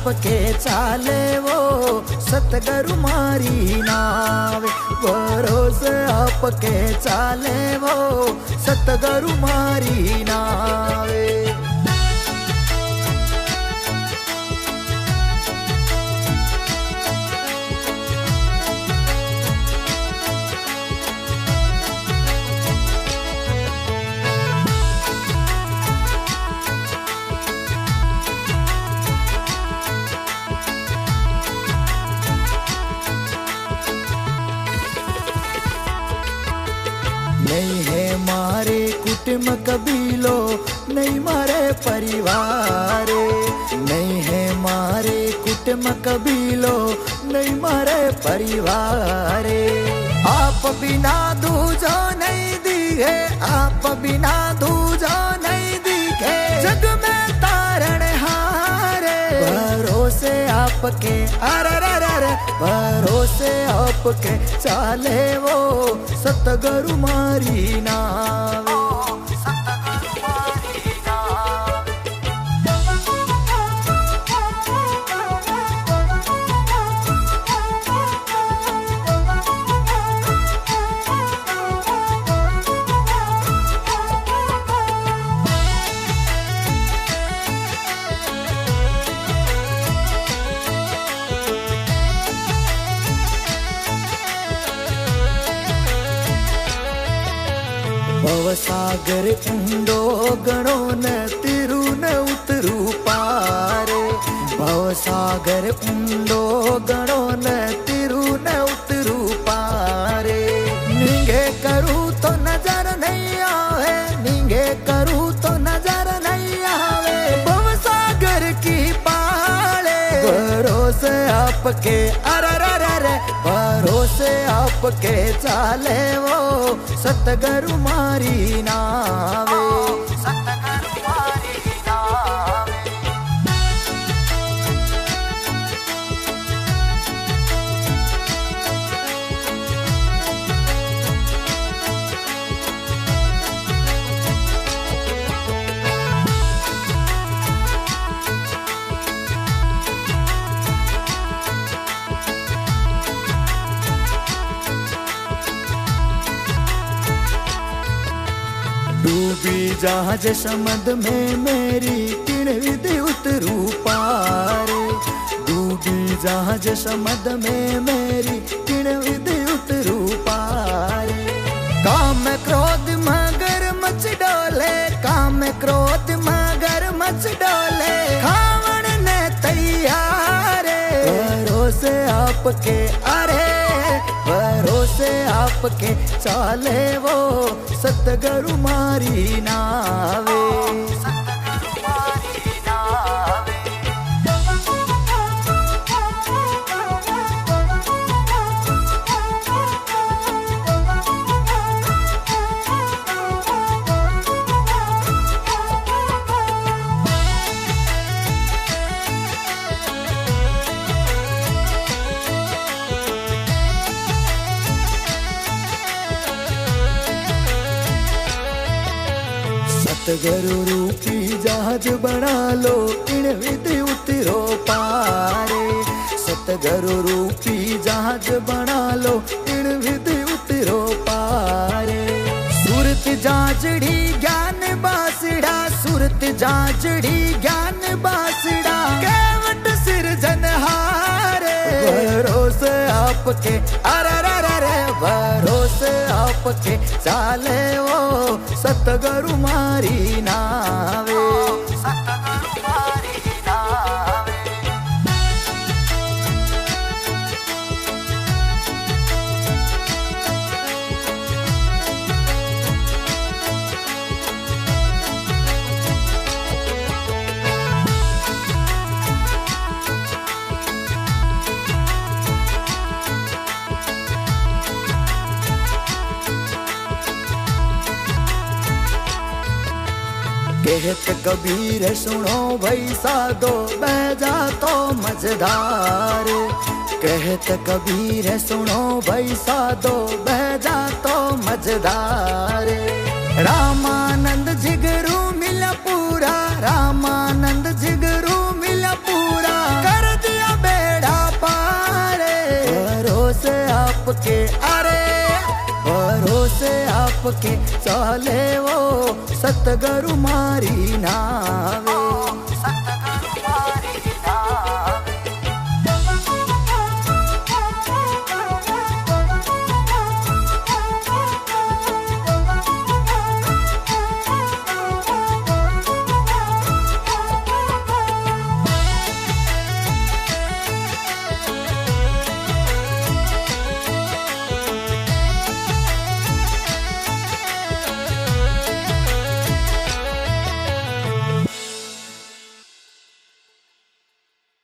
आपके चाले वो सतगुरु मारी नावे। भरोसे आपके चाले वो सतगुरु मारी नावे। नहीं है मारे कुटुंब कबीलो, नहीं मारे परिवार, नहीं है मारे कुटुंब कबीलो, नहीं मारे परिवार। आप बिना दूजो नहीं दिखे, आप बिना दूजो नहीं दिखे, जग में तारण हारे। भरोसे आपके अरे भरोसे आपके चाले वो सतगुरु मारी नावे। भवसागर ऊंडो गणो न तिरु न उतरू पार। भवसागर ऊंडो गणो न तिरु न उतरू पार। नींगे करूँ तो नजर नहीं आवे, नींगे करूँ तो नजर नहीं आवे, भवसागर की पाले। भरोसे आपके अरे भरोसे आपके चाले वो सतगुरु मारी नावे। सतगुरु मारी नावे। डूबी जहाज समद में मेरी किण विधि उतरू पार। डूबी जहाज समद में मेरी किण विधि उतरू पार। काम क्रोध मगर मच डोले, काम क्रोध मगर मच डोले, खावण ने तैयार। भरोसे आपके अरे भरोसे आपके चाले वो सतगुरु मारी नावे। सतगुरु मारी नावे। सतगुरु रूपी जहाज बना लो, इन विधि उतरो पारे। सतगुरु रूपी जहाज बना लो, इन विधि उतरो पारे। सुरत जांचड़ी ज्ञान बासड़ा, सुरत जांचड़ी ज्ञान बासड़ा, केवट सिरजनहारे। भरोसे आपके अरे भरोसे आपके चाले वो सतगुरु मारी नावे। सतगुरु मारी नावे। कहत कबीर सुनो भाई साधो बैजा तो मझधार। कहत कबीर सुनो भाई साधो बैजा तो मझधार। रामानंद जिगरू मिला पूरा, रामानंद जिगरू मिला पूरा। भरोसे आपके, अरे भरोसे आपके चाले वो सतगुरु मारी नावे।